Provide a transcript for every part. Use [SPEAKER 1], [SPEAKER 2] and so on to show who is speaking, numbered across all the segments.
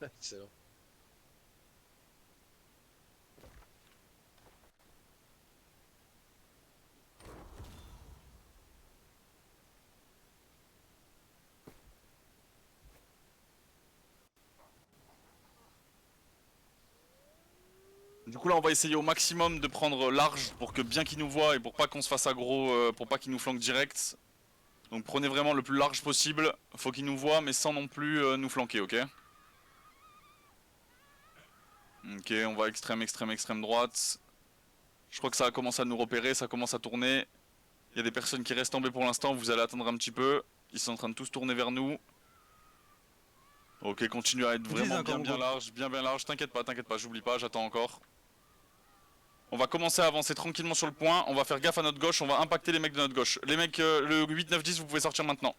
[SPEAKER 1] Excellent.
[SPEAKER 2] Du coup là on va essayer au maximum de prendre large pour que bien qu'ils nous voient et pour pas qu'on se fasse aggro, pour pas qu'ils nous flanquent direct. Donc prenez vraiment le plus large possible, faut qu'ils nous voient mais sans non plus nous flanquer, ok? Ok, on va extrême droite. Je crois que ça a commencé à nous repérer, ça commence à tourner. Il y a des personnes qui restent en B pour l'instant, vous allez attendre un petit peu. Ils sont en train de tous tourner vers nous. Ok, continue à être vraiment bien large, t'inquiète pas, j'oublie pas, j'attends encore. On va commencer à avancer tranquillement sur le point, on va faire gaffe à notre gauche, on va impacter les mecs de notre gauche. Les mecs, le 8, 9, 10, vous pouvez sortir maintenant.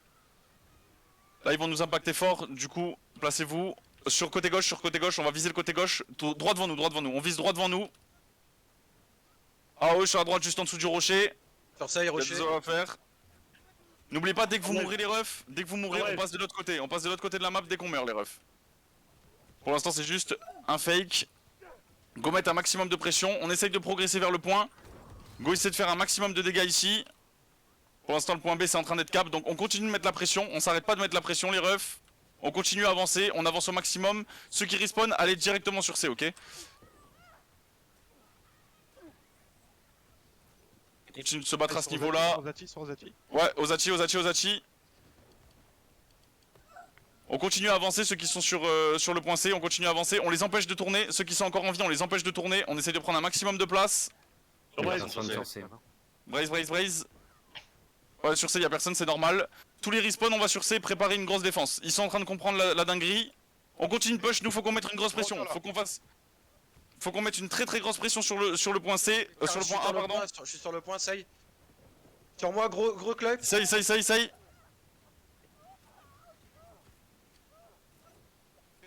[SPEAKER 2] Là ils vont nous impacter fort, du coup, placez-vous. Sur côté gauche, on va viser le côté gauche, droit devant nous, on vise droit devant nous. Ah ouais, sur la droite, juste en dessous du rocher.
[SPEAKER 1] Sur ça, il rocher.
[SPEAKER 2] Il y a des à faire. N'oubliez pas, dès que vous mourrez les refs, dès que vous mourrez, on passe de l'autre côté. On passe de l'autre côté de la map dès qu'on meurt les refs. Pour l'instant, c'est juste un fake. Go mettre un maximum de pression. On essaye de progresser vers le point. Go essaie de faire un maximum de dégâts ici. Pour l'instant, le point B, c'est en train d'être cap. Donc on continue de mettre la pression. On s'arrête pas de mettre la pression, les refs. On continue à avancer. On avance au maximum. Ceux qui respawn, allez directement sur C, ok? On continue de se battre à ce niveau-là. Ouais, Ozati. On continue à avancer, ceux qui sont sur le point C, on continue à avancer, on les empêche de tourner, ceux qui sont encore en vie, on les empêche de tourner, on essaie de prendre un maximum de place. Braise. Ouais, sur C, y'a personne, c'est normal. Tous les respawns, on va sur C, préparer une grosse défense. Ils sont en train de comprendre la dinguerie. On continue de push, nous faut qu'on mette une grosse pression, faut qu'on mette une très grosse pression sur le point C, sur le point A, pardon.
[SPEAKER 1] Je suis sur le point, Sai. Sur moi, gros club.
[SPEAKER 2] Sai.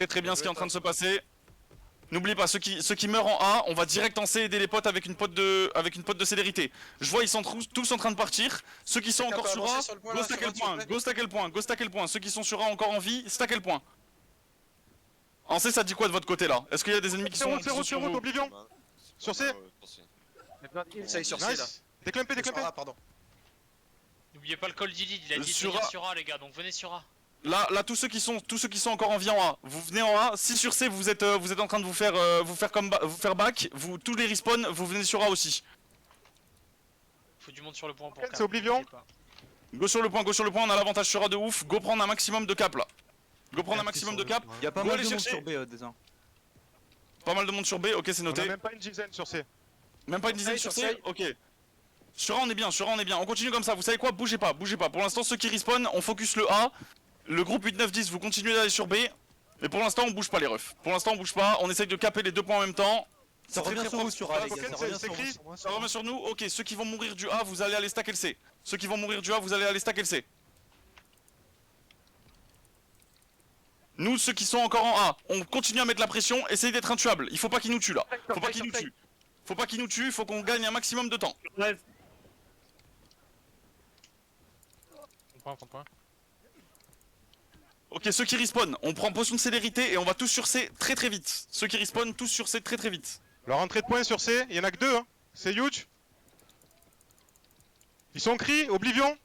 [SPEAKER 2] Très bien ce qui est en train de se passer. N'oublie pas, ceux qui meurent en A, on va direct en C aider les potes avec une pote de célérité. Je vois ils sont tous en train de partir. Ceux qui sont encore sur A, go stack le point. Ceux qui sont sur A encore en vie, stack le point. En C ça dit quoi de votre côté là? Est-ce qu'il y a des ennemis qui sont sur vous?
[SPEAKER 3] Oblivion. Sur C.
[SPEAKER 1] Sai sur C là.
[SPEAKER 3] Déclampé.
[SPEAKER 1] Ah pardon.
[SPEAKER 4] N'oubliez pas le call d'Ilid, il a dit de venir sur A les gars, donc venez sur A.
[SPEAKER 2] Là, tous ceux qui sont encore en vie en A, vous venez en A. Si sur C vous êtes en train de vous faire back, tous les respawns, vous venez sur A aussi.
[SPEAKER 4] Faut du monde sur le point pour
[SPEAKER 3] C'est Oblivion.
[SPEAKER 2] Go sur le point, on a l'avantage sur A de ouf. Go prendre un maximum de cap là.
[SPEAKER 5] Il y a pas mal de monde sur B déjà.
[SPEAKER 2] Pas mal de monde sur B, ok c'est noté.
[SPEAKER 3] On a même pas une dizaine sur C.
[SPEAKER 2] Même pas une dizaine sur C, ok. Sur A on est bien, on continue comme ça, vous savez quoi, bougez pas. Pour l'instant ceux qui respawn, on focus le A. Le groupe 8, 9, 10, vous continuez d'aller sur B. Mais pour l'instant on bouge pas les refs. On essaye de caper les deux points en même temps.
[SPEAKER 5] Ça revient sur vous sur A les gars,
[SPEAKER 2] ça revient sur nous, ok, ceux qui vont mourir du A, vous allez aller stacker le C. Nous, ceux qui sont encore en A, on continue à mettre la pression, essayez d'être intuable. Il faut pas qu'ils nous tuent là. Faut pas qu'ils nous tuent, il faut qu'on gagne un maximum de temps.
[SPEAKER 4] Point.
[SPEAKER 2] Ok, ceux qui respawn, on prend potion de célérité et on va tous sur C très vite. Ceux qui respawn, tous sur C très vite.
[SPEAKER 3] Leur entrée de points sur C, il y en a que deux, hein. C'est huge. Ils sont cri, Oblivion.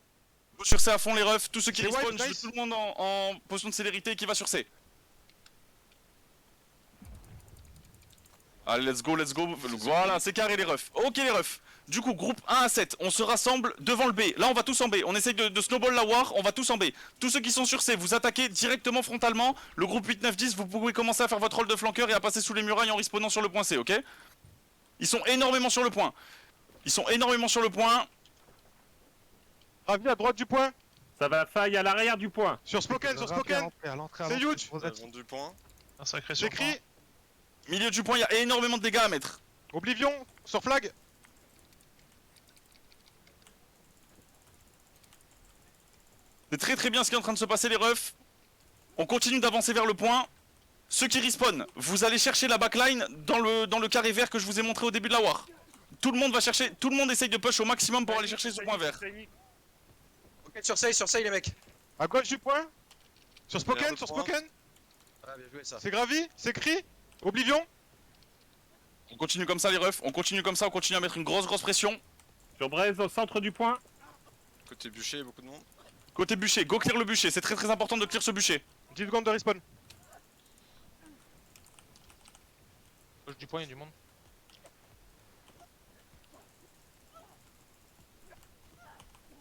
[SPEAKER 2] Sur C à fond les refs, tous ceux qui respawn,
[SPEAKER 3] nice.
[SPEAKER 2] je veux tout le monde en potion de célérité qui va sur C. Allez, let's go. Voilà, c'est carré les refs. Ok les refs. Du coup, groupe 1 à 7, on se rassemble devant le B. Là, on va tous en B. On essaye de snowball la war, on va tous en B. Tous ceux qui sont sur C, vous attaquez directement frontalement. Le groupe 8, 9, 10, vous pouvez commencer à faire votre rôle de flanqueur et à passer sous les murailles en respawnant sur le point C, ok? Ils sont énormément sur le point.
[SPEAKER 3] Ravi à droite du point.
[SPEAKER 6] Ça va faille à l'arrière du point.
[SPEAKER 3] Sur Spoken. C'est huge.
[SPEAKER 1] Du point.
[SPEAKER 4] Un sacré
[SPEAKER 3] C'est cri.
[SPEAKER 2] Milieu du point, il y a énormément de dégâts à mettre.
[SPEAKER 3] Oblivion, sur flag.
[SPEAKER 2] C'est très bien ce qui est en train de se passer les refs. On continue d'avancer vers le point. Ceux qui respawn, vous allez chercher la backline dans le carré vert que je vous ai montré au début de la war. Tout le monde va chercher, tout le monde essaye de push au maximum pour aller chercher ce point vert.
[SPEAKER 1] Ok, sur Sai les mecs.
[SPEAKER 3] À gauche du point. Sur Spoken.
[SPEAKER 1] Ouais, bien joué ça.
[SPEAKER 3] C'est Gravi, c'est Cri, Oblivion.
[SPEAKER 2] On continue comme ça les refs, on continue comme ça, on continue à mettre une grosse pression.
[SPEAKER 6] Sur Braise au centre du point.
[SPEAKER 7] Côté bûcher, beaucoup de monde.
[SPEAKER 2] Côté bûcher, go clear le bûcher, c'est très important de clear ce bûcher.
[SPEAKER 3] 10 secondes de respawn.
[SPEAKER 8] Gauche du point, il y a du monde.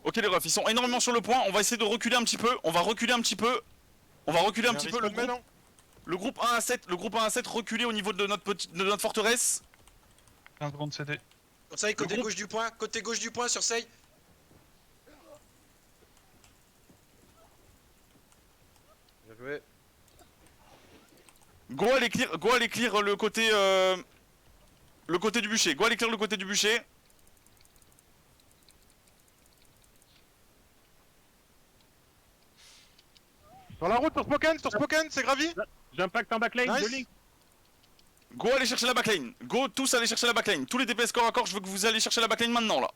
[SPEAKER 2] Ok les refs, ils sont énormément sur le point, on va essayer de reculer un petit peu, on va reculer un petit peu. On va reculer un petit peu le groupe 1 à 7, le groupe 1 à 7 reculer au niveau de notre forteresse.
[SPEAKER 9] 15 secondes CD.
[SPEAKER 1] Sur Sei, côté gauche du point, sur Sei. Bien joué.
[SPEAKER 2] Go aller clear le côté du bûcher, go aller clear le côté du bûcher.
[SPEAKER 3] Sur la route, sur Spoken, c'est Gravi.
[SPEAKER 6] J'impact en backline,
[SPEAKER 3] Nice.
[SPEAKER 6] je link.
[SPEAKER 2] Go aller chercher la backline, go tous aller chercher la backline. Tous les DPS corps à corps, je veux que vous allez chercher la backline maintenant là.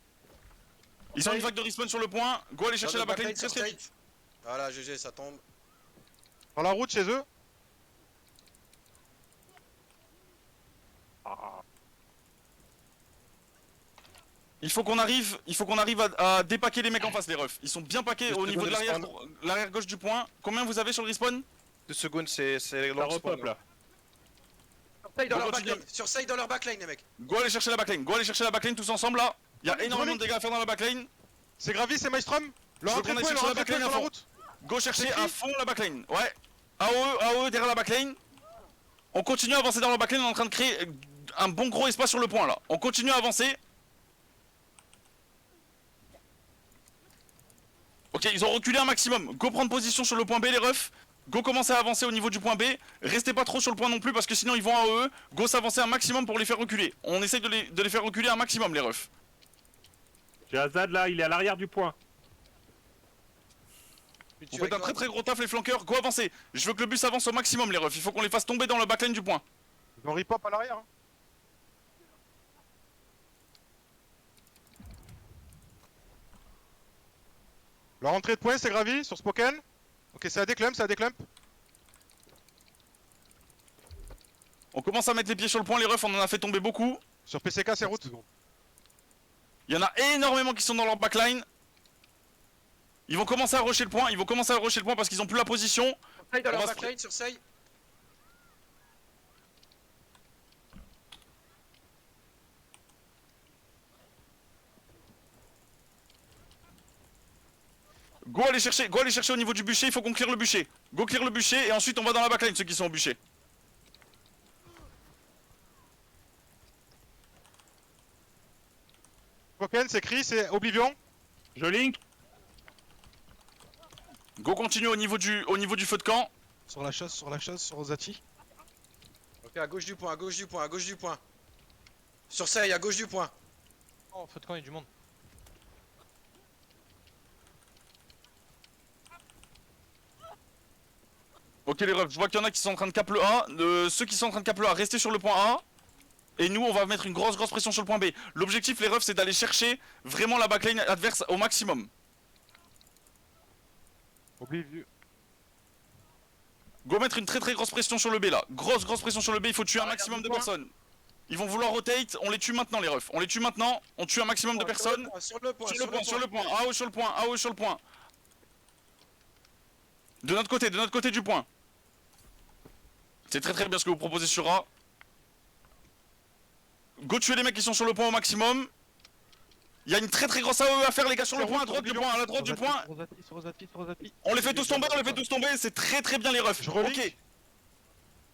[SPEAKER 2] Ils ont une vague de respawn sur le point, go aller chercher la backline très
[SPEAKER 1] sur Sei.
[SPEAKER 2] vite.
[SPEAKER 1] Voilà, GG, ça tombe.
[SPEAKER 3] Sur la route chez eux.
[SPEAKER 2] Il faut qu'on arrive à dépaquer les mecs en face les refs. Ils sont bien paqués au niveau de l'arrière gauche du point. Combien vous avez sur le respawn?
[SPEAKER 7] 2 secondes, c'est
[SPEAKER 6] Ça
[SPEAKER 7] long
[SPEAKER 6] repop
[SPEAKER 7] spawn.
[SPEAKER 6] là.
[SPEAKER 1] Sur Sei dans leur backline, les mecs.
[SPEAKER 2] Go aller chercher la backline, tous ensemble là. Il y a énormément de dégâts à faire dans la backline.
[SPEAKER 3] C'est Gravi, c'est Maelstrom. Leur
[SPEAKER 2] Je veux
[SPEAKER 3] entrée
[SPEAKER 2] qu'on
[SPEAKER 3] de
[SPEAKER 2] aille
[SPEAKER 3] point,
[SPEAKER 2] chercher la backline
[SPEAKER 3] sur
[SPEAKER 2] à
[SPEAKER 3] la
[SPEAKER 2] fond.
[SPEAKER 3] route.
[SPEAKER 2] Go chercher
[SPEAKER 3] C'est qui
[SPEAKER 2] à fond la backline. Ouais. AOE derrière la backline. On continue à avancer dans la backline, on est en train de créer un bon gros espace sur le point là. On continue à avancer. Ok, ils ont reculé un maximum. Go prendre position sur le point B les refs. Go commencer à avancer au niveau du point B. Restez pas trop sur le point non plus parce que sinon ils vont à AOE. Go s'avancer un maximum pour les faire reculer. On essaye de les faire reculer un maximum les refs.
[SPEAKER 6] J'ai Azad là, il est à l'arrière du point.
[SPEAKER 2] Vous faites un très gros taf les flanqueurs. Go avancer. Je veux que le bus avance au maximum les refs. Il faut qu'on les fasse tomber dans le backline du point.
[SPEAKER 3] Ils ont ripop à l'arrière. Leur entrée de point, c'est Gravi, sur Spoken. Ok, c'est à déclump,
[SPEAKER 2] On commence à mettre les pieds sur le point les refs. On en a fait tomber beaucoup.
[SPEAKER 3] Sur PCK, c'est route.
[SPEAKER 2] Il y en a énormément qui sont dans leur backline. Ils vont commencer à rusher le point, parce qu'ils ont plus la position.
[SPEAKER 1] Sei dans leur backline, sur Sei.
[SPEAKER 2] Go aller chercher au niveau du bûcher, il faut qu'on clear le bûcher. Go clear le bûcher et ensuite on va dans la backline ceux qui sont au bûcher.
[SPEAKER 3] Spoken, c'est Cri, c'est Oblivion.
[SPEAKER 6] Je link.
[SPEAKER 2] Go continue au niveau du feu de camp.
[SPEAKER 3] Sur la chose, sur Zati.
[SPEAKER 1] Ok, à gauche du point. Sur Sei, à gauche du point.
[SPEAKER 8] Oh, feu de camp, il y a du monde.
[SPEAKER 2] Ok les refs, je vois qu'il y en a qui sont en train de cap le A. Ceux qui sont en train de cap le A, restez sur le point A. Et nous on va mettre une grosse pression sur le point B. L'objectif les refs c'est d'aller chercher vraiment la backline adverse au maximum.
[SPEAKER 3] Oblivion.
[SPEAKER 2] Go mettre une très grosse pression sur le B là. Grosse pression sur le B, il faut tuer un maximum de personnes. Ils vont vouloir rotate, on les tue maintenant les refs. On les tue maintenant, on tue un maximum de personnes.
[SPEAKER 1] Sur le point.
[SPEAKER 2] AO sur le point. De notre côté du point. C'est très bien ce que vous proposez sur A. Go tuer les mecs qui sont sur le point au maximum. Il y a une très grosse AOE à faire les gars sur le point, à droite du point, à la droite du point. On les fait tous tomber, c'est très bien les refs. Ok.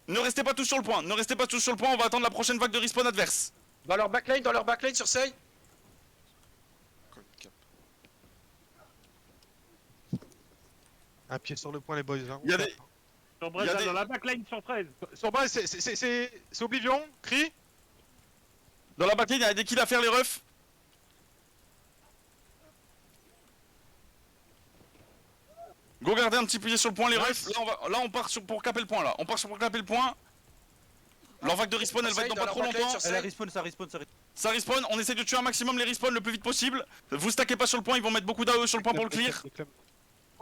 [SPEAKER 2] Ne restez pas tous sur le point, on va attendre la prochaine vague de respawn adverse.
[SPEAKER 1] Dans leur backline sur Sei.
[SPEAKER 3] Un pied sur le point, les boys. Hein.
[SPEAKER 2] Il y a des...
[SPEAKER 6] Sur Braise, dans la backline sur 13.
[SPEAKER 3] Sur bas, c'est Oblivion, Cri.
[SPEAKER 2] Dans la backline, il y a des kills à faire les refs. Go garder un petit pied sur le point les refs. Là on part pour caper le point là. Leur vague de respawn elle va être dans pas trop longtemps.
[SPEAKER 5] Ça respawn.
[SPEAKER 2] Ça respawn, on essaie de tuer un maximum les respawns le plus vite possible. Vous stackez pas sur le point, ils vont mettre beaucoup d'AE sur le point pour le clear.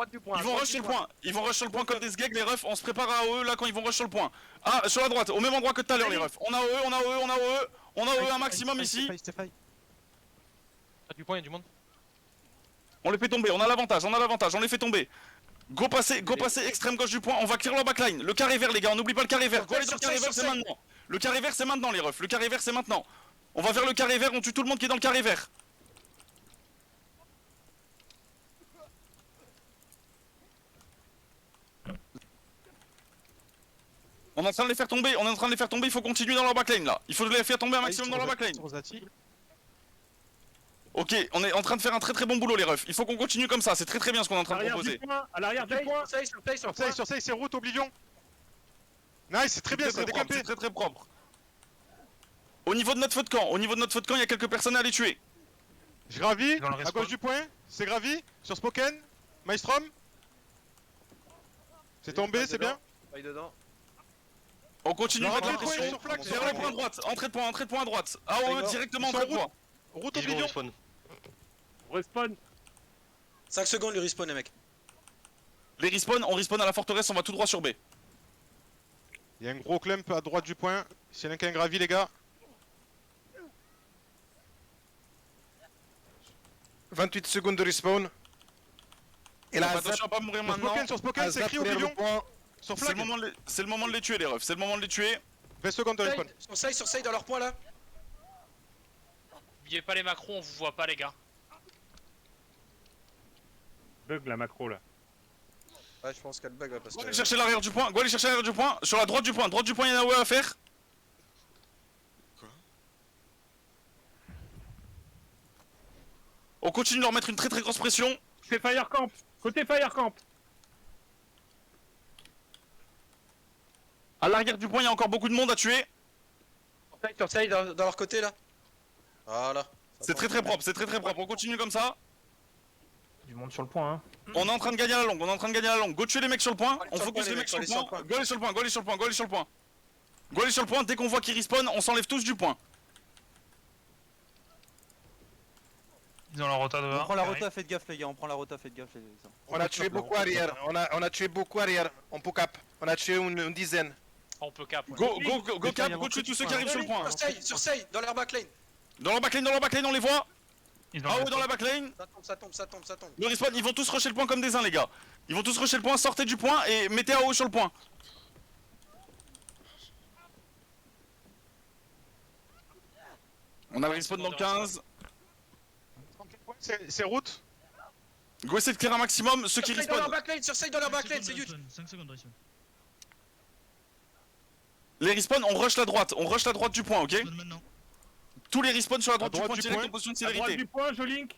[SPEAKER 6] droite du point.
[SPEAKER 2] Ils vont rush sur le point. Ils vont rush sur le point comme des sgegs, les refs. On se prépare à AOE là quand ils vont rush sur le point. Ah, sur la droite, au même endroit que tout à l'heure, les refs. On a AOE, on a AOE, on a AOE. On a AOE un maximum ici.
[SPEAKER 8] Du point, il y a du monde.
[SPEAKER 2] On les fait tomber, on a l'avantage, on les fait tomber. Go passer extrême gauche du point, on va clear leur backline. Le carré vert, les gars, on n'oublie pas le carré vert. Go aller dans le carré vert, c'est maintenant. Le carré vert, c'est maintenant, les refs. Le carré vert, c'est maintenant. On va vers le carré vert, on tue tout le monde qui est dans le carré vert. On est en train de les faire tomber, il faut continuer dans leur backline là. Il faut les faire tomber un maximum dans leur backline. Ok, on est en train de faire un très très bon boulot les refs. Il faut qu'on continue comme ça, c'est très très bien ce qu'on est en train de proposer.
[SPEAKER 6] À l'arrière du point.
[SPEAKER 3] Sur Sage, c'est route, Oblivion. Nice, c'est très bien, c'est décampé.
[SPEAKER 2] C'est très très propre. Au niveau de notre feu de camp, il y a quelques personnes à aller tuer.
[SPEAKER 3] Je gravis,
[SPEAKER 9] Dans le
[SPEAKER 3] à
[SPEAKER 9] respawn.
[SPEAKER 3] gauche du point, c'est gravi. Sur Spoken, Maelstrom. C'est tombé, c'est bien.
[SPEAKER 7] Paille dedans.
[SPEAKER 2] On continue
[SPEAKER 3] Non,
[SPEAKER 2] mettre la
[SPEAKER 3] entrée de point,
[SPEAKER 2] pression.
[SPEAKER 3] sur flag,
[SPEAKER 2] Vers le point droite, entrée de point à droite. AOE directement
[SPEAKER 3] Sur
[SPEAKER 2] entrée de
[SPEAKER 3] route.
[SPEAKER 2] point.
[SPEAKER 3] Route Oblivion.
[SPEAKER 6] Respawn.
[SPEAKER 1] 5 secondes, lui respawn, les mecs.
[SPEAKER 2] Les respawn, on respawn à la forteresse, on va tout droit sur B.
[SPEAKER 3] Il y a un gros clump à droite du point. S'il y en a qu'un gravi, les gars.
[SPEAKER 7] 28 secondes de respawn. Et là,
[SPEAKER 2] Attention à pas mourir maintenant.
[SPEAKER 3] Sur Spoken, c'est écrit Oblivion. Sur
[SPEAKER 2] C'est le
[SPEAKER 3] flag.
[SPEAKER 2] moment de les tuer les refs, c'est le moment de les tuer.
[SPEAKER 3] 20 secondes de respawn.
[SPEAKER 1] Sur side dans leur point là.
[SPEAKER 4] N'oubliez pas les macros, on vous voit pas les gars.
[SPEAKER 6] Bug la macro là.
[SPEAKER 1] Ouais, je pense qu'elle bug, ouais, parce
[SPEAKER 2] Go
[SPEAKER 1] que.
[SPEAKER 2] aller chercher l'arrière du point, sur la droite du point, il y en a AOE à faire. On continue de leur mettre une très très grosse pression.
[SPEAKER 6] C'est Fire Camp. Côté Fire Camp.
[SPEAKER 2] À l'arrière du point, il y a encore beaucoup de monde à tuer.
[SPEAKER 1] Sur side dans leur côté là. Voilà.
[SPEAKER 2] C'est très très propre, on continue comme ça.
[SPEAKER 8] Du monde sur le point, hein.
[SPEAKER 2] On est en train de gagner à la longue, Go tuer les mecs sur le point,
[SPEAKER 1] Allez
[SPEAKER 2] on
[SPEAKER 1] sur le
[SPEAKER 2] focus
[SPEAKER 1] point,
[SPEAKER 2] les mecs sur le
[SPEAKER 1] allez sur le
[SPEAKER 2] point.
[SPEAKER 1] point.
[SPEAKER 2] Go aller sur le point, dès qu'on voit qu'ils respawn, on s'enlève tous du point.
[SPEAKER 9] Ils ont la rota
[SPEAKER 5] On
[SPEAKER 9] dehors.
[SPEAKER 5] prend la rota, faites gaffe les gars, on prend la rota, faites gaffe les gars.
[SPEAKER 7] On a tué beaucoup arrière. On a tué beaucoup arrière. On peut cap. On a tué une dizaine.
[SPEAKER 4] On peut cap. Ouais.
[SPEAKER 2] Go cap, go tuer tous ceux qui arrivent sur le point.
[SPEAKER 1] Sur side, dans leur backline.
[SPEAKER 2] Dans leur backline, on les voit.
[SPEAKER 9] Ils ont
[SPEAKER 2] AOE dans la backline.
[SPEAKER 1] Ça tombe.
[SPEAKER 2] Le respawn, ils vont tous rusher le point comme des uns les gars. Ils vont tous rusher le point, sortez du point et mettez AOE sur le point. On a le respawn dans le 15.
[SPEAKER 3] C'est route.
[SPEAKER 2] Go essayer de clear un maximum, ceux qui
[SPEAKER 1] Sur side dans leur
[SPEAKER 2] respawn.
[SPEAKER 1] backline, sur side dans leur backline, c'est huge.
[SPEAKER 9] 5 secondes de respawn.
[SPEAKER 2] Les respawns, on rush la droite du point, ok?
[SPEAKER 9] Maintenant.
[SPEAKER 2] Tous les respawns sur la droite
[SPEAKER 3] À
[SPEAKER 2] du
[SPEAKER 3] droite
[SPEAKER 2] point,
[SPEAKER 3] du
[SPEAKER 2] direct
[SPEAKER 3] point.
[SPEAKER 2] en position de
[SPEAKER 6] À droite
[SPEAKER 2] célérité.
[SPEAKER 6] du point, je link.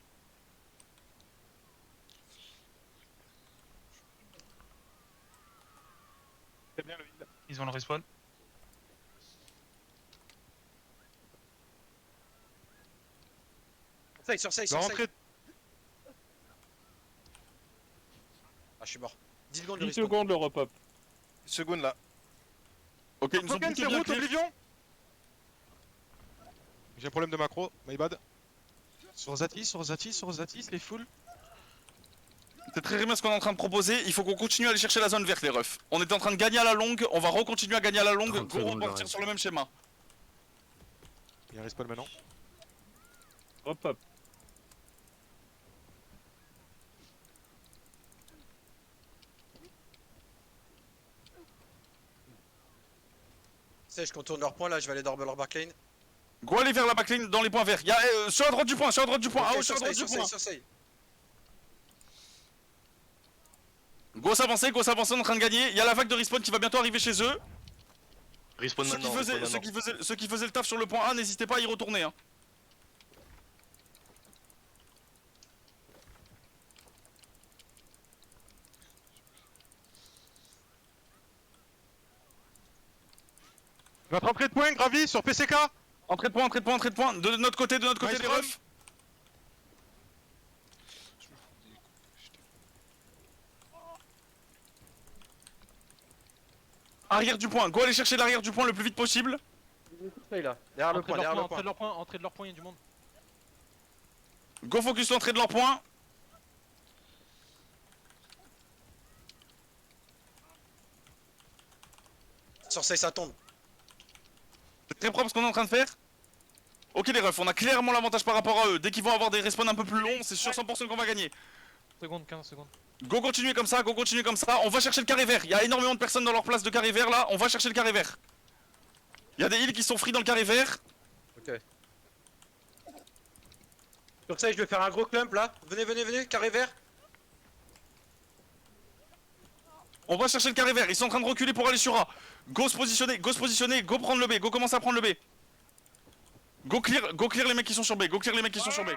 [SPEAKER 9] Ils ont le respawn.
[SPEAKER 1] Sur side.
[SPEAKER 3] La rentrée.
[SPEAKER 1] Ah, je suis mort. 10 secondes de
[SPEAKER 6] 10
[SPEAKER 1] respawn.
[SPEAKER 6] secondes le repop.
[SPEAKER 7] Seconde là.
[SPEAKER 2] Ok, ils nous ont
[SPEAKER 3] Spoken,
[SPEAKER 2] plutôt
[SPEAKER 3] c'est
[SPEAKER 2] bien
[SPEAKER 3] route,
[SPEAKER 2] clear.
[SPEAKER 3] Oblivion. J'ai un problème de macro, my bad.
[SPEAKER 8] Sur Zatis, les foules.
[SPEAKER 2] C'est très bien ce qu'on est en train de proposer, il faut qu'on continue à aller chercher la zone verte les refs. On était en train de gagner à la longue, on va recontinuer à gagner à la longue, go repartir sur le même schéma.
[SPEAKER 3] Il y a un respawn maintenant.
[SPEAKER 6] Repop.
[SPEAKER 1] Je contourne leur point là, je vais aller dans leur backline.
[SPEAKER 2] Go aller vers la backline dans les points verts. Il y a sur la droite du point, AOE sur la droite du point.
[SPEAKER 1] Sur side.
[SPEAKER 2] Go s'avancer, on est en train de gagner. Il y a la vague de respawn qui va bientôt arriver chez eux.
[SPEAKER 7] Respawn
[SPEAKER 2] Ceux qui faisaient le taf sur le point A, n'hésitez pas à y retourner. Hein.
[SPEAKER 3] Notre entrée de point, gravi sur PCK.
[SPEAKER 2] Entrée de point. De notre côté les refs. Arrière du point, go aller chercher l'arrière du point le plus vite possible.
[SPEAKER 1] Là, derrière le point, derrière le point.
[SPEAKER 8] Entrée de leur point, il y a du monde.
[SPEAKER 2] Go focus l'entrée de leur point.
[SPEAKER 1] Surseille, ça tombe.
[SPEAKER 2] C'est très propre ce qu'on est en train de faire. Ok les refs, on a clairement l'avantage par rapport à eux. Dès qu'ils vont avoir des respawns un peu plus longs, c'est sûr 100% qu'on va gagner.
[SPEAKER 8] Seconde, 15 secondes.
[SPEAKER 2] Go continuez comme ça, go continuez comme ça. On va chercher le carré vert. Il y a énormément de personnes dans leur place de carré vert là. On va chercher le carré vert. Il y a des heals qui sont free dans le carré vert.
[SPEAKER 1] Ok. Surseille, je vais faire un gros clump là. Venez, carré vert.
[SPEAKER 2] On va chercher le carré vert. Ils sont en train de reculer pour aller sur A. Go se positionner, go prendre le B. Go commencer à prendre le B. Go clear les mecs qui sont sur B. Go clear les mecs qui sont sur B.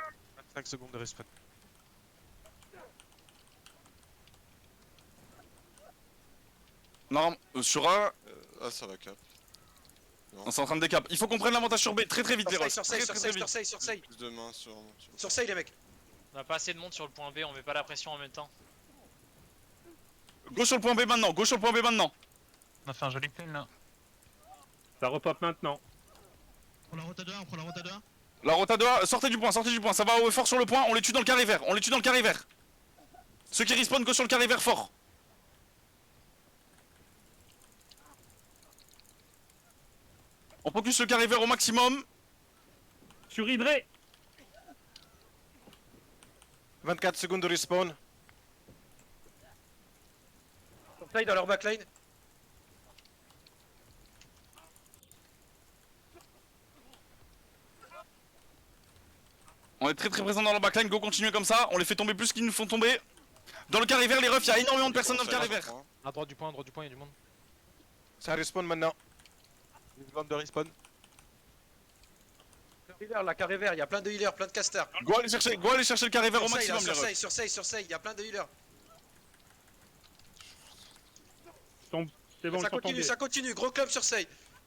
[SPEAKER 3] 5 secondes de respawn.
[SPEAKER 2] Non, sur A,
[SPEAKER 10] Ah, ça va cap.
[SPEAKER 2] on est en train de décap. Il faut qu'on prenne l'avantage sur B très vite les refs.
[SPEAKER 1] Surseille,
[SPEAKER 2] Très vite.
[SPEAKER 1] surseille.
[SPEAKER 10] Plus de main sur.
[SPEAKER 1] Surseille les mecs.
[SPEAKER 4] On a pas assez de monde sur le point B, on met pas la pression en même temps.
[SPEAKER 2] Go sur le point B maintenant,
[SPEAKER 9] On a fait un joli clean là.
[SPEAKER 6] Ça repop maintenant.
[SPEAKER 11] On prend la rota 2, on prend la rota 2.
[SPEAKER 2] La rota 2, sortez du point, ça va fort sur le point, on les tue dans le carré vert, Ceux qui respawn go sur le carré vert fort. On focus le carré vert au maximum.
[SPEAKER 6] Sur Hydré.
[SPEAKER 7] 24 secondes de respawn.
[SPEAKER 1] Surseille dans leur backline.
[SPEAKER 2] On est très présent dans leur backline, go continuer comme ça, on les fait tomber plus qu'ils nous font tomber. Dans le carré vert les refs, il y a énormément de personnes dans le carré vert.
[SPEAKER 8] À droite du point, il y a du monde.
[SPEAKER 7] Ça respawn maintenant.
[SPEAKER 3] Une seconde de respawn.
[SPEAKER 1] Healer, la carré vert, il y a plein de healers, plein de casters.
[SPEAKER 2] Go aller chercher le carré vert au maximum les refs.
[SPEAKER 1] Surseille, il y a plein de healers.
[SPEAKER 6] C'est bon,
[SPEAKER 1] Ça continue, gros club surseille.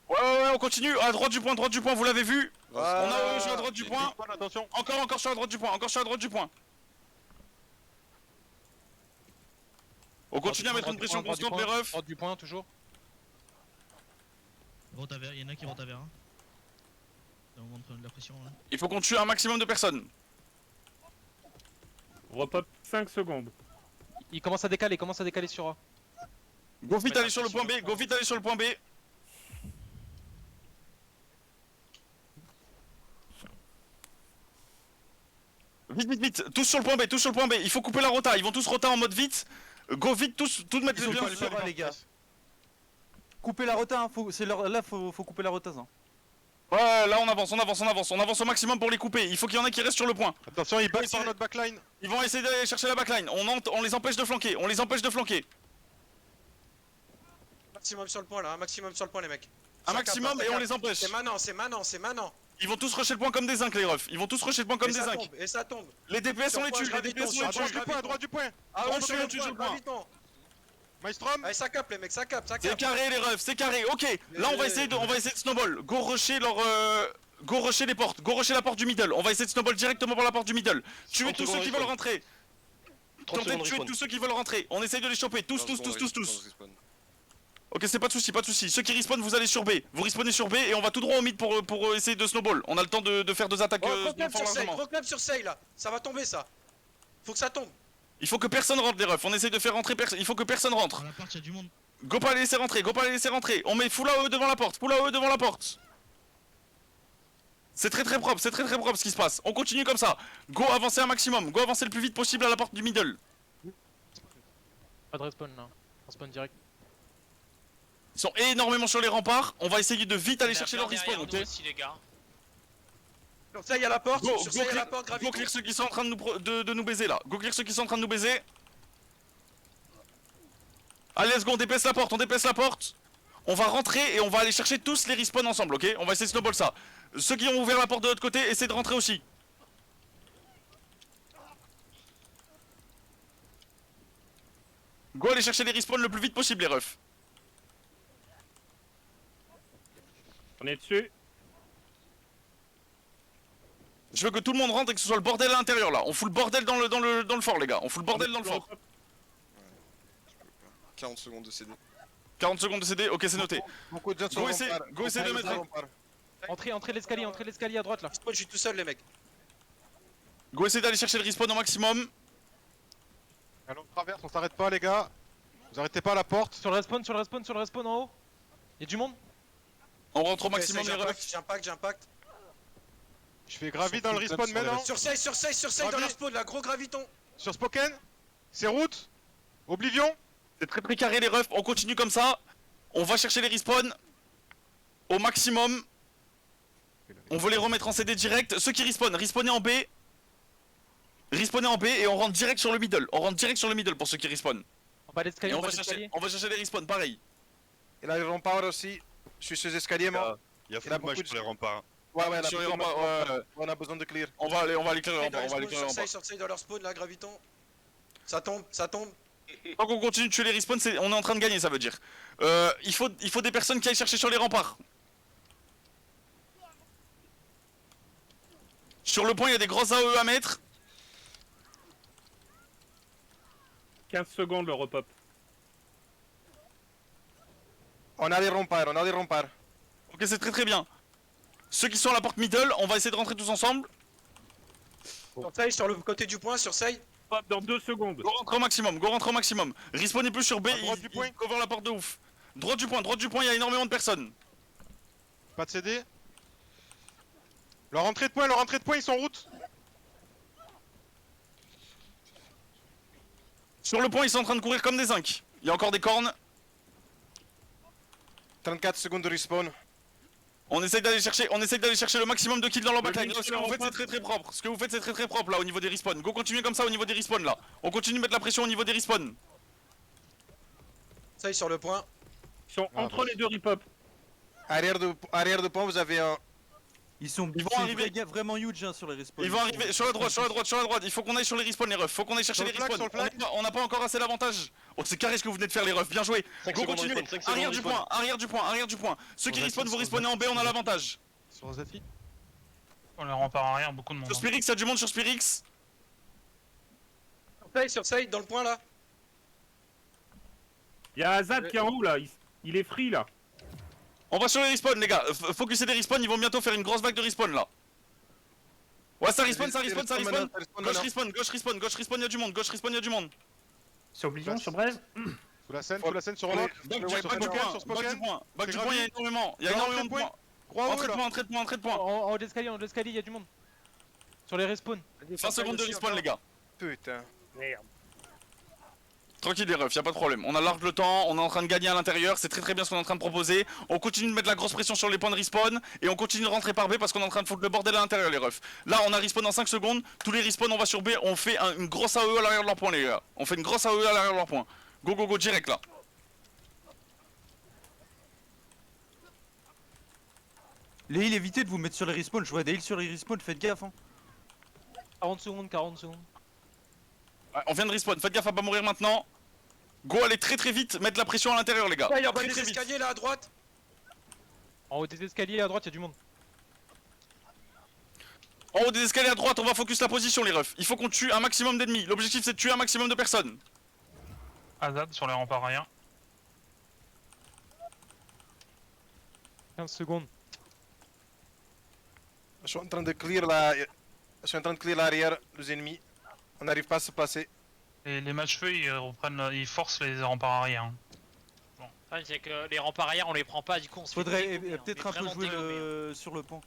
[SPEAKER 2] Ouais, on continue, à droite du point, vous l'avez vu. On a joué à droite du point.
[SPEAKER 3] Attention.
[SPEAKER 2] Encore sur la droite du point, On continue à mettre une pression constante les refs.
[SPEAKER 8] Droite du point, toujours.
[SPEAKER 11] Rota vert, il y en a qui rota vert. Hein. Là, on montre de la pression. Là.
[SPEAKER 2] Il faut qu'on tue un maximum de personnes.
[SPEAKER 6] Repop 5 secondes.
[SPEAKER 8] Il commence à décaler sur A.
[SPEAKER 2] Go vite aller sur le point B, Vite, tous sur le point B, il faut couper la rota, ils vont tous rota en mode vite. Go vite, tous mettre les
[SPEAKER 5] Ça va, les gars. Coupez la rota, hein. Faut couper la rota. Ça.
[SPEAKER 2] Ouais, là on avance au maximum pour les couper, il faut qu'il y en ait qui restent sur le point.
[SPEAKER 3] Attention, ils back par notre backline.
[SPEAKER 2] Ils vont essayer d'aller chercher la backline, on les empêche de flanquer,
[SPEAKER 1] Maximum sur le point là, un maximum sur le point les mecs.
[SPEAKER 2] Un maximum et on les empêche.
[SPEAKER 1] C'est manant.
[SPEAKER 2] Ils vont tous rusher le point comme des zincs les refs,
[SPEAKER 1] Et ça tombe.
[SPEAKER 2] Les DPS on les tue,
[SPEAKER 3] À droite du point.
[SPEAKER 1] Ah
[SPEAKER 2] on tue sur le point.
[SPEAKER 3] Maelstrom.
[SPEAKER 1] Allez, ça capte les mecs, ça capte.
[SPEAKER 2] C'est carré les refs, c'est carré, ok. Là on va essayer de snowball. Go rusher les portes, go rusher la porte du middle. On va essayer de snowball directement par la porte du middle. Tuer tous ceux qui veulent rentrer. Tentez de tuer tous ceux qui veulent rentrer. On essaye de les choper, tous. Ok, c'est pas de soucis. Ceux qui respawnent, vous allez sur B. Vous respawnez sur B et on va tout droit au mid pour essayer de snowball. On a le temps de faire 2 attaques
[SPEAKER 1] Gros club sur Say là, ça va tomber ça. Faut que ça tombe.
[SPEAKER 2] Il faut que personne rentre les refs, on essaye de faire rentrer personne. Il faut que personne rentre.
[SPEAKER 11] À la porte, il y a du monde.
[SPEAKER 2] Go pas les laisser rentrer. On met full AE devant la porte, C'est très propre ce qui se passe. On continue comme ça. Go avancer un maximum, go avancer le plus vite possible à la porte du middle.
[SPEAKER 8] Pas de respawn là. Respawn direct.
[SPEAKER 2] Ils sont énormément sur les remparts. On va essayer de vite aller chercher leur respawn, ok?
[SPEAKER 4] Aussi, les gars.
[SPEAKER 1] Surseille à la porte,
[SPEAKER 2] Go
[SPEAKER 1] gravito.
[SPEAKER 2] clear ceux qui sont en train de nous baiser là. Allez, let's go, on déplace la porte. On va rentrer et on va aller chercher tous les respawns ensemble, ok? On va essayer de snowball ça. Ceux qui ont ouvert la porte de l'autre côté, essayez de rentrer aussi. Go aller chercher les respawns le plus vite possible les refs.
[SPEAKER 6] On est dessus.
[SPEAKER 2] Je veux que tout le monde rentre et que ce soit le bordel à l'intérieur là. On fout le bordel dans le fort les gars. On fout le bordel dans le fort.
[SPEAKER 10] 40 secondes de CD.
[SPEAKER 2] 40 secondes de CD, ok c'est noté.
[SPEAKER 7] Beaucoup de gens
[SPEAKER 2] Go essayer de mettre.
[SPEAKER 8] Entrez l'escalier à droite là.
[SPEAKER 1] Je suis tout seul les mecs.
[SPEAKER 2] Go essayer d'aller chercher le respawn au maximum.
[SPEAKER 3] Allons traverse, on s'arrête pas les gars. Vous arrêtez pas à la porte.
[SPEAKER 8] Sur le respawn en haut. Y'a du monde?
[SPEAKER 2] On rentre au
[SPEAKER 1] Ok,
[SPEAKER 2] maximum les refs.
[SPEAKER 1] J'impacte.
[SPEAKER 3] Je fais gravi dans le respawn maintenant.
[SPEAKER 1] Sur save dans leur spawn, là, gros graviton.
[SPEAKER 3] Sur Spoken. C'est route. Oblivion.
[SPEAKER 2] C'est très très carré les refs, on continue comme ça. On va chercher les respawns au maximum. On veut les remettre en CD direct. Ceux qui respawnez en B. Respawnez en B et on rentre direct sur le middle. On rentre direct sur le middle pour ceux qui respawnent.
[SPEAKER 8] En bas d'escalier,
[SPEAKER 2] Et
[SPEAKER 8] en bas d'escalier.
[SPEAKER 2] on va chercher les respawns, pareil.
[SPEAKER 7] Et là, les remparts aussi. Je suis sur les escaliers, moi.
[SPEAKER 10] Il y a
[SPEAKER 7] Il a
[SPEAKER 10] full match
[SPEAKER 7] beaucoup de-
[SPEAKER 10] pour les remparts.
[SPEAKER 7] Ouais, ouais,
[SPEAKER 2] Sur les
[SPEAKER 7] là,
[SPEAKER 2] remparts, ouais.
[SPEAKER 7] on a besoin de clear.
[SPEAKER 2] On va aller clear les remparts, on va aller clear les
[SPEAKER 1] Sur
[SPEAKER 2] remparts.
[SPEAKER 1] save dans leur spawn, là, graviton. Ça tombe.
[SPEAKER 2] Tant qu'on continue de tuer les respawns, on est en train de gagner, ça veut dire. Il faut des personnes qui aillent chercher sur les remparts. Sur le point, il y a des grosses AE à mettre.
[SPEAKER 6] 15 secondes le repop.
[SPEAKER 7] On a des remparts.
[SPEAKER 2] Ok, c'est très très bien. Ceux qui sont à la porte middle, on va essayer de rentrer tous ensemble.
[SPEAKER 1] Sur save, sur le côté du point, sur save.
[SPEAKER 6] Hop, dans 2 secondes.
[SPEAKER 2] Go rentre au maximum. Respawnez plus sur B,
[SPEAKER 3] À droite du point.
[SPEAKER 2] il cover la porte de ouf. Droite du point, il y a énormément de personnes.
[SPEAKER 3] Pas de CD. Leur entrée de point, ils sont en route.
[SPEAKER 2] Sur le point, ils sont en train de courir comme des zincs. Il y a encore des cornes.
[SPEAKER 7] 34 secondes de respawn.
[SPEAKER 2] On essaye d'aller chercher le maximum de kills dans leur bataille.
[SPEAKER 6] link
[SPEAKER 2] Ce que
[SPEAKER 6] sur
[SPEAKER 2] vous faites,
[SPEAKER 6] la
[SPEAKER 2] c'est très très propre. Là au niveau des respawns. Go, continuez comme ça au niveau des respawns là. On continue de mettre la pression au niveau des respawns.
[SPEAKER 1] Save sur le point.
[SPEAKER 6] Ils sont entre les deux repop.
[SPEAKER 7] Arrière de point, vous avez un.
[SPEAKER 5] Ils sont
[SPEAKER 2] Ils vont
[SPEAKER 5] c'est
[SPEAKER 2] arriver.
[SPEAKER 5] vraiment huge hein, sur les respawns.
[SPEAKER 2] Ils vont arriver sur la droite. Il faut qu'on aille sur les respawns les refs. Faut qu'on aille chercher
[SPEAKER 3] Sur
[SPEAKER 2] les
[SPEAKER 3] le flag,
[SPEAKER 2] respawns.
[SPEAKER 3] sur le flag.
[SPEAKER 2] On n'a pas encore assez d'avantage. Oh, c'est carré ce que vous venez de faire les refs. Bien joué. Go, continuez. Arrière du point. Ceux qui respawnent, vous respawnez en B, on a l'avantage.
[SPEAKER 3] Sur Zati.
[SPEAKER 9] On les rempart arrière, beaucoup de monde.
[SPEAKER 2] Sur Spirix, il y a du monde sur Spirix.
[SPEAKER 1] Sur save, dans le point, là.
[SPEAKER 6] Y'a Azad qui est en haut là. Il est free là.
[SPEAKER 2] On va sur les respawns les gars. Focussez des respawns, ils vont bientôt faire une grosse vague de respawn là. Ouais, ça respawn. Gauche respawn, y'a du monde.
[SPEAKER 6] C'est Oblivion sur Brève.
[SPEAKER 3] Sous la scène sur Rock.
[SPEAKER 2] Back
[SPEAKER 3] Sur
[SPEAKER 2] du point, back du point, il y a énormément. Il y a énormément de points. Entrée de point.
[SPEAKER 8] En haut d'escalier, y'a du monde. Sur les respawns.
[SPEAKER 2] 20 secondes de respawn les gars.
[SPEAKER 7] Putain.
[SPEAKER 6] Merde.
[SPEAKER 2] Tranquille les refs, y'a pas de problème. On a large le temps, on est en train de gagner à l'intérieur, c'est très très bien ce qu'on est en train de proposer. On continue de mettre la grosse pression sur les points de respawn et on continue de rentrer par B parce qu'on est en train de foutre le bordel à l'intérieur les refs. Là on a respawn en 5 secondes, tous les respawns on va sur B, on fait une grosse AE à l'arrière de leur point les gars. On fait une grosse AE à l'arrière de leur point. Go direct là.
[SPEAKER 5] Les heals, évitez de vous mettre sur les respawns. Je vois des heals sur les respawns, faites gaffe. Hein.
[SPEAKER 8] 40 secondes.
[SPEAKER 2] Ouais, on vient de respawn, faites gaffe à pas mourir maintenant. Go, allez très très vite, mettre la pression à l'intérieur les gars.
[SPEAKER 1] Il y a en bas
[SPEAKER 2] Très,
[SPEAKER 1] des
[SPEAKER 2] très vite.
[SPEAKER 1] escaliers, là, à droite.
[SPEAKER 8] En haut des escaliers à droite, y'a du monde.
[SPEAKER 2] En haut des escaliers à droite, on va focus la position les refs. Il faut qu'on tue un maximum d'ennemis. L'objectif c'est de tuer un maximum de personnes.
[SPEAKER 9] Azad sur les remparts arrière.
[SPEAKER 8] 15 secondes.
[SPEAKER 7] Je suis en train de clear l'arrière des ennemis. On n'arrive pas à se placer.
[SPEAKER 9] Et les matchfeux ils forcent les remparts arrière. Hein.
[SPEAKER 4] Le problème, c'est que les remparts arrière, on les prend pas, du coup on se fait
[SPEAKER 5] Faudrait
[SPEAKER 4] dégommer, hein.
[SPEAKER 5] peut-être
[SPEAKER 4] On
[SPEAKER 5] un
[SPEAKER 4] est
[SPEAKER 5] peu
[SPEAKER 4] vraiment
[SPEAKER 5] jouer
[SPEAKER 4] dégommé,
[SPEAKER 5] sur le pont.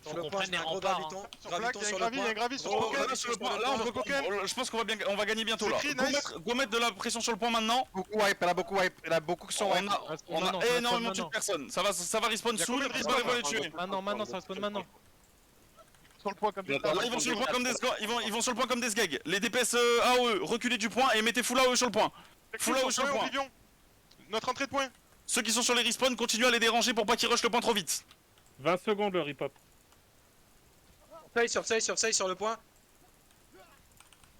[SPEAKER 4] Faut
[SPEAKER 1] Sur le
[SPEAKER 4] qu'on
[SPEAKER 1] point,
[SPEAKER 4] prenne
[SPEAKER 1] c'est
[SPEAKER 4] les
[SPEAKER 1] un gros
[SPEAKER 4] remparts.
[SPEAKER 1] graviton.
[SPEAKER 3] Sur Flag,
[SPEAKER 1] Graviton
[SPEAKER 3] il y a
[SPEAKER 1] sur
[SPEAKER 3] un
[SPEAKER 1] le
[SPEAKER 3] gravi, il y a un
[SPEAKER 1] point.
[SPEAKER 3] gravi sur
[SPEAKER 1] Oh,
[SPEAKER 3] Spoken.
[SPEAKER 1] gravi sur le point.
[SPEAKER 2] Là je pense qu'on va gagner bientôt là.
[SPEAKER 3] C'est free, nice.
[SPEAKER 2] Go mettre de la pression sur le point maintenant.
[SPEAKER 7] Beaucoup wipe, elle a beaucoup wipe. Elle a beaucoup qui sont
[SPEAKER 2] On
[SPEAKER 7] wipe.
[SPEAKER 2] a énormément de personnes. Ça va respawn
[SPEAKER 3] Il y a
[SPEAKER 2] sous,
[SPEAKER 3] combien
[SPEAKER 2] les
[SPEAKER 3] de
[SPEAKER 2] respawns
[SPEAKER 3] respawns,
[SPEAKER 2] vont les tuer.
[SPEAKER 8] Maintenant, ça respawn maintenant.
[SPEAKER 3] Sur le point comme des.
[SPEAKER 2] Là, ils vont sur le point comme des ils vont sur le point comme des sgags. Les DPS AOE, reculez du point et mettez full AOE sur le point. Full AOE sur le point.
[SPEAKER 3] Oblivion. Notre entrée de point.
[SPEAKER 2] Ceux qui sont sur les respawns, continuez à les déranger pour pas qu'ils rushent le point trop vite.
[SPEAKER 6] 20 secondes le repop.
[SPEAKER 1] Sur save, sur le point.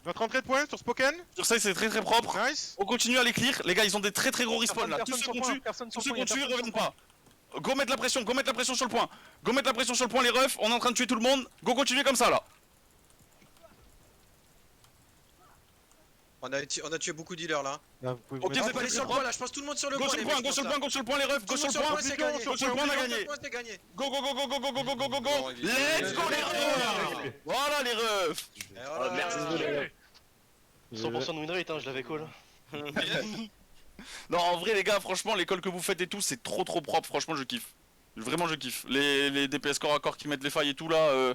[SPEAKER 3] Notre entrée de point sur Spoken.
[SPEAKER 2] Sur ça, c'est très très propre.
[SPEAKER 3] Nice.
[SPEAKER 2] On continue à les clear. Les gars, ils ont des très très gros respawns là. Tous ceux qu'on tue, ils reviennent pas. Go mettre la pression sur le point. Go mettre la pression sur le point les refs. On est en train de tuer tout le monde. Go continuez comme ça là.
[SPEAKER 1] On a tué beaucoup de dealers là.
[SPEAKER 2] Ok,
[SPEAKER 1] On
[SPEAKER 2] c'est
[SPEAKER 1] va
[SPEAKER 2] très
[SPEAKER 1] aller
[SPEAKER 2] très
[SPEAKER 1] sur le
[SPEAKER 2] propre.
[SPEAKER 1] point là, je pense tout le monde sur le
[SPEAKER 2] Go
[SPEAKER 1] point.
[SPEAKER 2] sur le
[SPEAKER 1] les
[SPEAKER 2] point,
[SPEAKER 1] mecs,
[SPEAKER 2] go sur le
[SPEAKER 1] je
[SPEAKER 2] point, go sur le point les refs. Go
[SPEAKER 1] pense,
[SPEAKER 2] sur le point.
[SPEAKER 1] c'est gagné.
[SPEAKER 2] Go sur le point, on a gagné.
[SPEAKER 1] C'est gagné.
[SPEAKER 2] Go. Let's go les refs. Voilà les refs.
[SPEAKER 1] Et voilà.
[SPEAKER 9] Merci.
[SPEAKER 10] 100% de win rate, hein, je l'avais call.
[SPEAKER 2] Non, en vrai, les gars, franchement, l'école que vous faites et tout, c'est trop propre. Franchement, je kiffe. Vraiment, je kiffe. Les DPS corps à corps qui mettent les failles et tout là,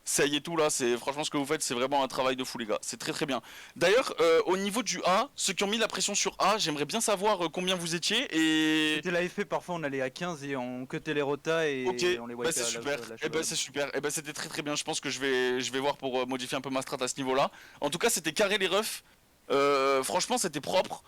[SPEAKER 2] ça y est tout là, c'est franchement ce que vous faites, c'est vraiment un travail de fou, les gars. C'est très bien. D'ailleurs, au niveau du A, ceux qui ont mis la pression sur A, j'aimerais bien savoir combien vous étiez et.
[SPEAKER 5] C'était la FP, parfois on allait à 15 et on cutait les rotas et
[SPEAKER 2] Ok,
[SPEAKER 5] on les
[SPEAKER 2] bah
[SPEAKER 5] wipait
[SPEAKER 2] c'est
[SPEAKER 5] à
[SPEAKER 2] super,
[SPEAKER 5] la
[SPEAKER 2] et bah c'est super, et bah c'était très bien, je pense que je vais voir pour modifier un peu ma strat à ce niveau là. En tout cas c'était carré les refs, franchement c'était propre,